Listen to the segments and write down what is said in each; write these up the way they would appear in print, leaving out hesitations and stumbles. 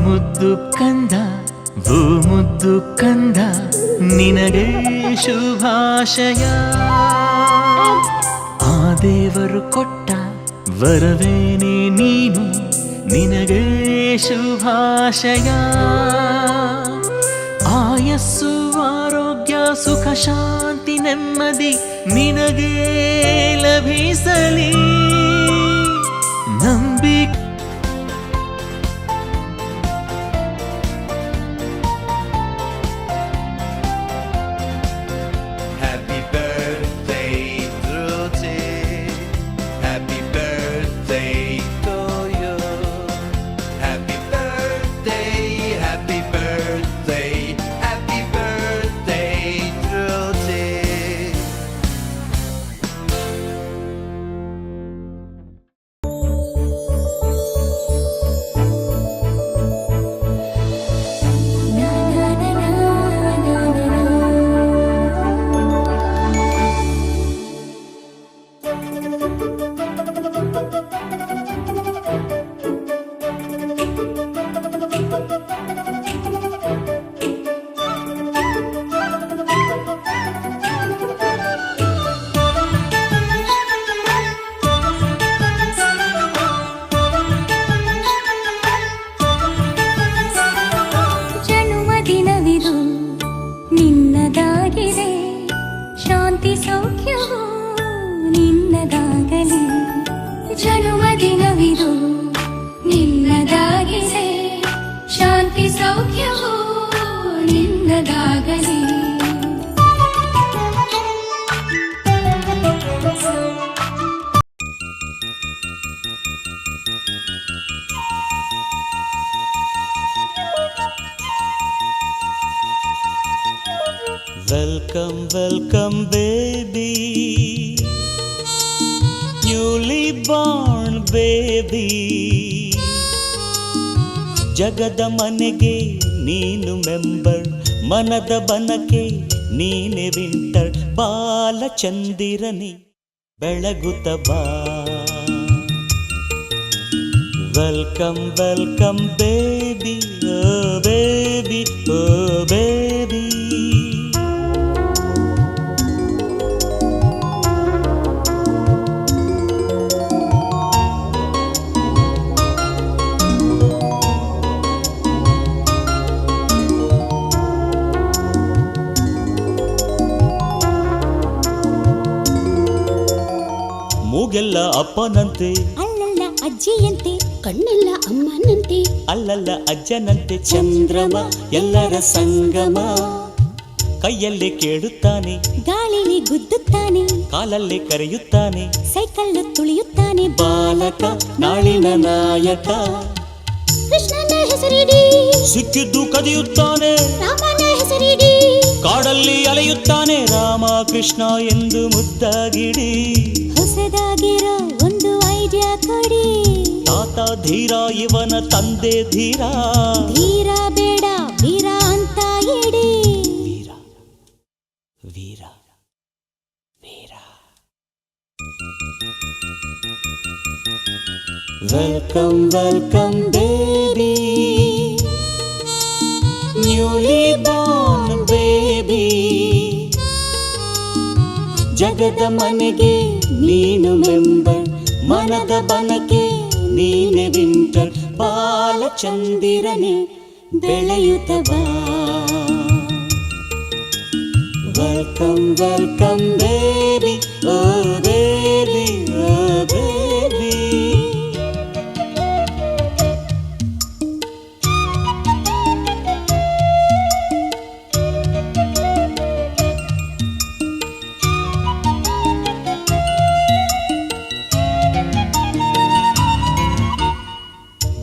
ಮುದ್ದು ಕಂದ ಮುದ್ದು ಕಂದ ನಿನಗೆ ಶುಭಾಶಯ. ಆ ದೇವರು ಕೊಟ್ಟ ವರವೇನೆ ನೀನು, ನಿನಗೆ ಶುಭಾಶಯ. ಆಯಸ್ಸು ಆರೋಗ್ಯ ಸುಖ ಶಾಂತಿ ನೆಮ್ಮದಿ ನಿನಗೆ ಲಭಿಸಲಿ. ನಂಬಿಕೆ Welcome, welcome baby, newly born baby. ಜಗದ ಮನೆಗೆ ನೀನು ಮೆಂಬರ್, ಮನದ ಬನಕೆ ನೀನೆ ವಿಂಟರ್. ಬಾಲಚಂದಿರನಿ ಬೆಳಗುತ್ತ ಬಾ. Welcome welcome baby, oh baby, oh baby. ಮೂಗೆಲ್ಲ ಅಪ್ಪನಂತೆ, ಅಲ್ಲಲ್ಲ ಅಜ್ಜಿಯಂತೆ, ಕಣ್ಣೆಲ್ಲ ಅಮ್ಮನಂತೆ, ಅಲ್ಲಲ್ಲ ಅಜ್ಜನಂತೆ. ಚಂದ್ರಮ ಎಲ್ಲರ ಸಂಗಮ, ಕೈಯಲ್ಲೇ ಕೇಳುತ್ತಾನೆ, ಗಾಳಿಲಿ ಗುದ್ದುತ್ತಾನೆ, ಕಾಲಲ್ಲೇ ಕರೆಯುತ್ತಾನೆ, ಸೈಕಲ್ಲು ತುಳಿಯುತ್ತಾನೆ. ಬಾಲಕ ನಾಳಿನ ನಾಯಕ, ಕೃಷ್ಣನ ಹೆಸರಿಡಿ, ಸಿಕ್ಕಿದ್ದು ಕದಿಯುತ್ತಾನೆ, ರಾಮನ ಹೆಸರಿಡಿ, ಕಾಡಲ್ಲಿ ಅಲೆಯುತ್ತಾನೆ. ರಾಮ ಕೃಷ್ಣ ಎಂದು ಮುದ್ದಾಗಿಡಿ, ಹೊಸದಾಗಿರೋ ಒಂದು ಐಡಿಯಾ ಕೊಡಿ. ತಾತ ಧೀರ, ಇವನ ತಂದೆ ಧೀರ. ಧೀರ ಬೇಡ ವೀರ ಅಂತ ಇಡಿ. Veera Veera Veera. Welcome welcome baby, newly born baby. ಜಗದ ಮನೆಗೆ ನೀನು ಮೆಂಬರ್, ಮನದ ಬನಕೆ ನೀನೆ ವಿಂಟರ್. ಬಾಲಚಂದಿರನೆ ಬೆಳೆಯುತ್ತ ಬಾ. Welcome welcome baby, oh baby, oh baby.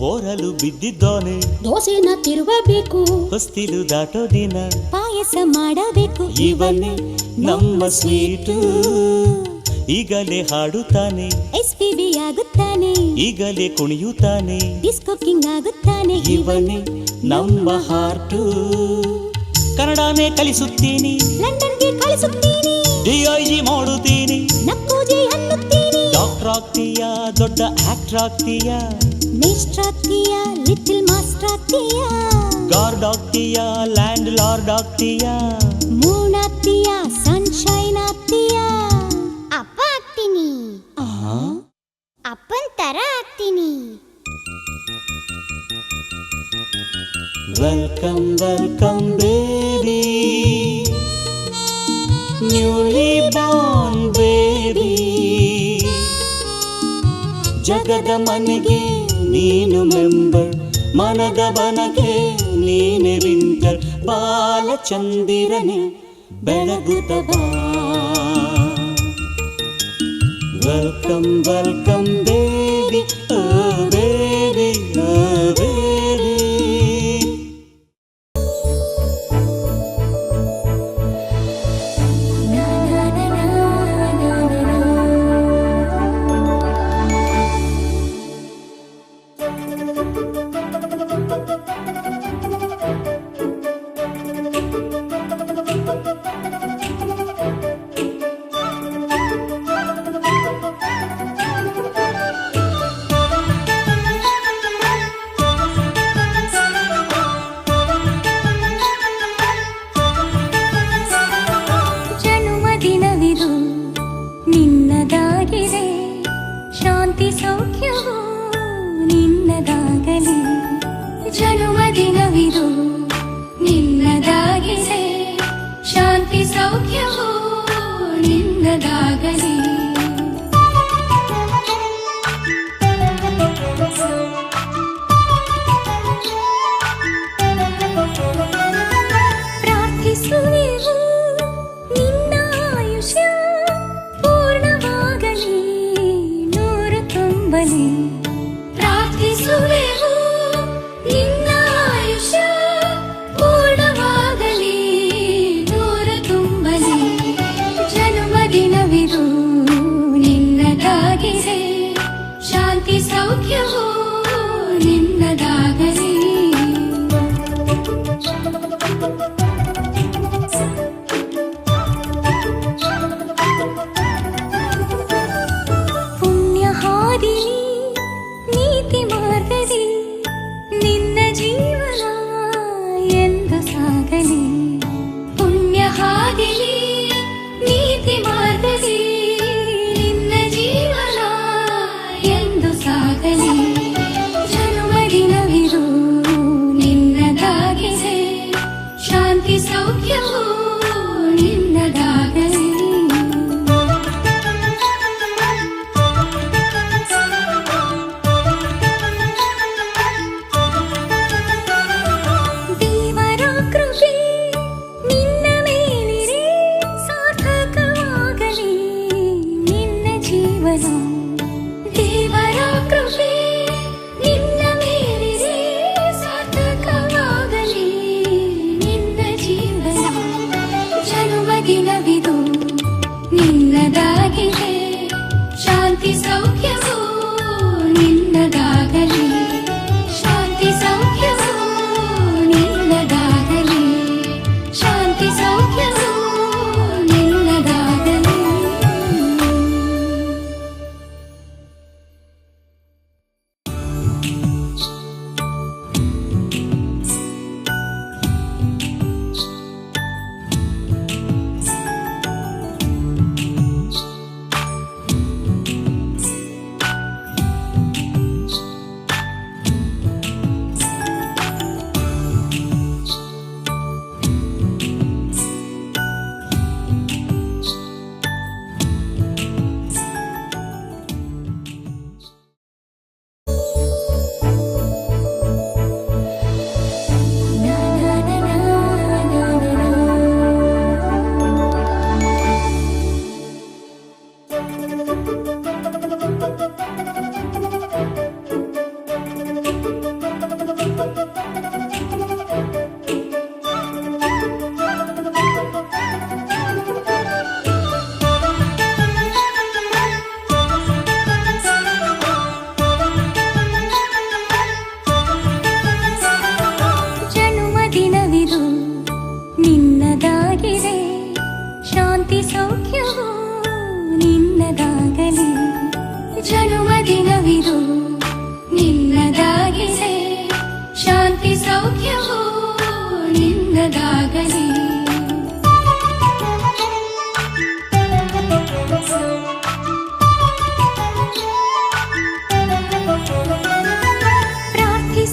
ಬೋರಲು ಬಿದ್ದಿದ್ದಾನೆ, ದೋಸೆನ ತಿರುವಬೇಕು, ಹೊಸ್ತಿಲು ದಾಟೋ ದಿನ ಪಾಯಸ ಮಾಡಬೇಕು. ಇವನೇ ನಮ್ಮ ಸ್ವೀಟು, ಈಗಲೇ ಹಾಡುತ್ತಾನೆ, SPB ಆಗುತ್ತಾನೆ, ಈಗಲೇ ಕುಣಿಯುತ್ತಾನೆ, ಡಿಸ್ಕೋ ಕಿಂಗ್ ಆಗುತ್ತಾನೆ. ಇವನೇ ನಮ್ಮ ಹಾರ್ಟು. ಕನ್ನಡನೇ ಕಲಿಸುತ್ತೀನಿ, ಲಂಡನ್ಗೆ ಕಳಿಸುತ್ತೀನಿ, DIG ಮಾಡುತ್ತೀನಿ, ನಕ್ಕೂಜೆ ಅನ್ನುತ್ತೀನಿ. ಡಾಕ್ಟರ್ ಆಗ್ತೀಯಾ, ದೊಡ್ಡ ಆಕ್ಟರ್ ಆಗ್ತೀಯಾ, ಮೇಸ್ಟ್ರ್ ಆಗ್ತೀಯಾ, ಲಿಟಲ್ ಮಾಸ್ಟರ್ ಆಗ್ತೀಯ, ಗಾರ್ಡ್ ಆಗ್ತೀಯ, ಲ್ಯಾಂಡ್ ಲಾರ್ಡ್ ಆಗ್ತೀಯ, ಮೂನ್ ಆಗ್ತೀಯ, ಸನ್ಶೈನ್ ಆಗ್ತೀಯ. ಅಪ್ಪ ಆಗ್ತೀನಿ, ಅಪ್ಪನ್ ತರ ಆಗ್ತೀನಿ. Welcome welcome baby, newly born baby. ಜಗದ ಮನೆಗೆ ನೀನು ಮೆಂಬರ್, ಮನದವನಗೆ ನೀನೆ ವಿಂಟರ್. ಬಾಲಚಂದಿರನೆ ಬೆಳಗುತ್ತ ಬಾ. Welcome welcome baby, baby, baby. ಜನ್ಮದಿನವಿದು ನಿನ್ನದಾಗಿದೆ, ಶಾಂತಿ ಸೌಖ್ಯವು ನಿನ್ನದಾಗಲಿ. ಜನ್ಮದಿನವಿದು ನಿನ್ನದಾಗಿದೆ, ಶಾಂತಿ ಸೌಖ್ಯವು ನಿನ್ನದಾಗಲಿ. ಪ್ರಾರ್ಥಿಸುವೆವು ನಿನ್ನ ಆಯುಷ್ಯ ಪೂರ್ಣವಾಗಲಿ, ನೂರು ತುಂಬಲಿ. ಪ್ರಾರ್ಥಿಸುವೆವು ನಿನ್ನ ಆಯುಷ್ಯ ಪೂರ್ಣವಾಗಲಿ, ನೂರು ತುಂಬಲಿ. ಜನ್ಮದಿನವಿದು ನಿನ್ನದಾಗಿದೆ, ಶಾಂತಿ ಸೌಖ್ಯವು ನಿನ್ನದಾಗಲಿ. ಪುಣ್ಯ ಹಾದಿಲಿ ನೀತಿ ಮಾರ್ಗದಿ ನಿನ್ನ ಜೀವನ ಎಂದು ಸಾಗಲಿ. ಪುಣ್ಯ ಹಾದಿಲಿ ನೀತಿ ಮಾರ್ಗದಿ ನಿನ್ನ ಜೀವನ ಎಂದು ಸಾಗಲಿ. ಜನ್ಮದಿನವಿದು ನಿನ್ನದಾಗಿದೆ, ಶಾಂತಿ ಸೌಖ್ಯವು ನಿನ್ನದಾಗಲಿ. ದೇವರ ಕೃಪೆ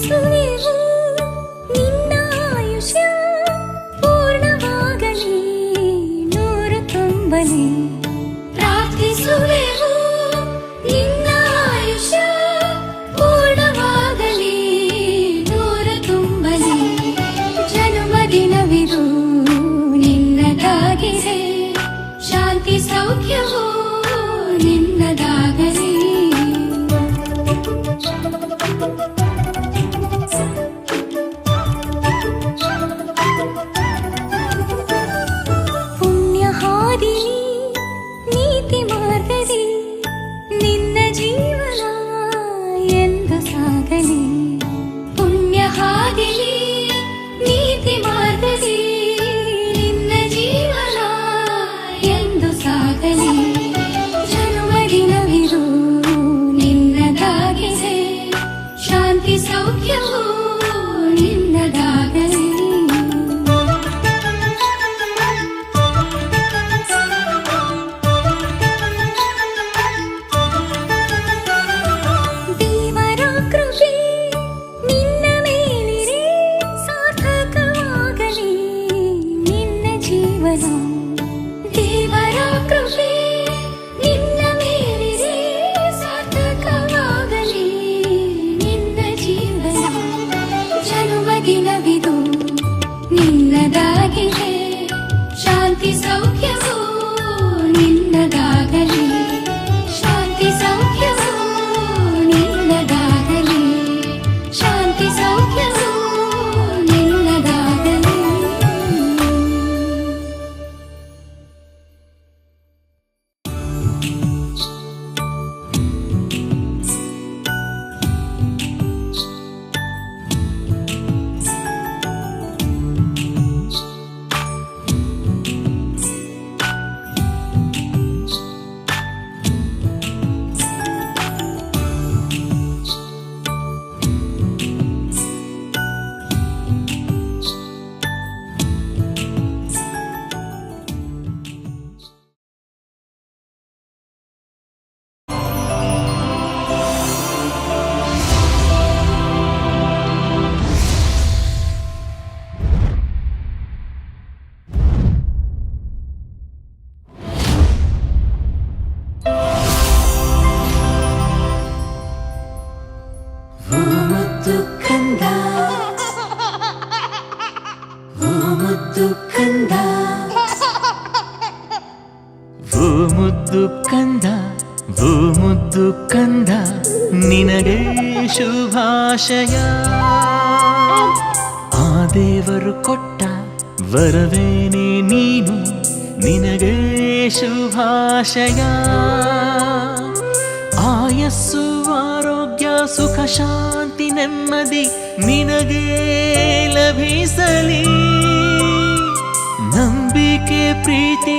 ಪ್ರಾರ್ಥಿಸುವೆವು ನಿನ್ನ ಆಯುಷ್ಯ ಪೂರ್ಣವಾಗಲಿ ನೂರು ತುಂಬಲಿ ಪ್ರಾರ್ಥಿಸುವೆವು ನಿನ್ನ ಆಯುಷ್ಯ ಪೂರ್ಣವಾಗಲಿ ನೂರು ತುಂಬಲಿ ಜನ್ಮದಿನವಿದು ನಿನ್ನದಾಗಿದೆ ಶಾಂತಿ ಸೌಖ್ಯವು ನಿನ್ನದಾಗಲಿ ಪುಣ್ಯಹಾದಿನಿ ನೀತಿ ಮಾರ್ಗದಿ ನಿನ್ನ ಜೀವನ ಎಂದು ಸಾಗಲಿ ಪುಣ್ಯಹಾದಿನಿ ನೀತಿ ಮಾರ್ಗದಿ ನಿನ್ನ ಜೀವನ ಎಂದು ಸಾಗಲಿ ಜನ್ಮದಿನವಿದು ನಿನ್ನದಾಗಿದೆ ಶಾಂತಿ ಸೌಖ್ಯವು ನಿನ್ನದಾಗಲಿ ದೇವರ ಕೃಪೆ ನಿನ್ನ ಮೇಲಿರೆ ಸಾರ್ಥಕವಾಗಲಿ ನಿನ್ನ ಜೀವನ ದೇವರ ಕೃಪೆ ನಿನ್ನ ಮೇಲಿರೆ ಸಾರ್ಥಕವಾಗಲಿ ನಿನ್ನ ಜೀವನ ಜನ್ಮದಿನವಿದು ನಿನ್ನದಾಗಿದೆ ಶಾಂತಿ ಸೌಖ್ಯವು ನಿನ್ನದಾಗಲಿ ಶಾಂತಿ ಸೌಖ್ಯವು ನಿನ್ನದಾಗಲಿ ಶಾಂತಿ ಸೌಖ್ಯವು ನಿನ್ನದಾಗಲಿ ಮುದ್ದು ಕಂದ ಓ ಮುದ್ದು ಕಂದ ನಿನಗೆ ಶುಭಾಶಯ ಆ ದೇವರು ಕೊಟ್ಟ ವರವೇನೆ ನೀನು ನಿನಗೆ ಶುಭಾಶಯ ಆಯಸ್ಸು ಆರೋಗ್ಯ ಸುಖ ಶಾಂತಿ ನೆಮ್ಮದಿ ನಿನಗೆ ಲಭಿಸಲಿ ನಂಬಿಕೆ ಪ್ರೀತಿ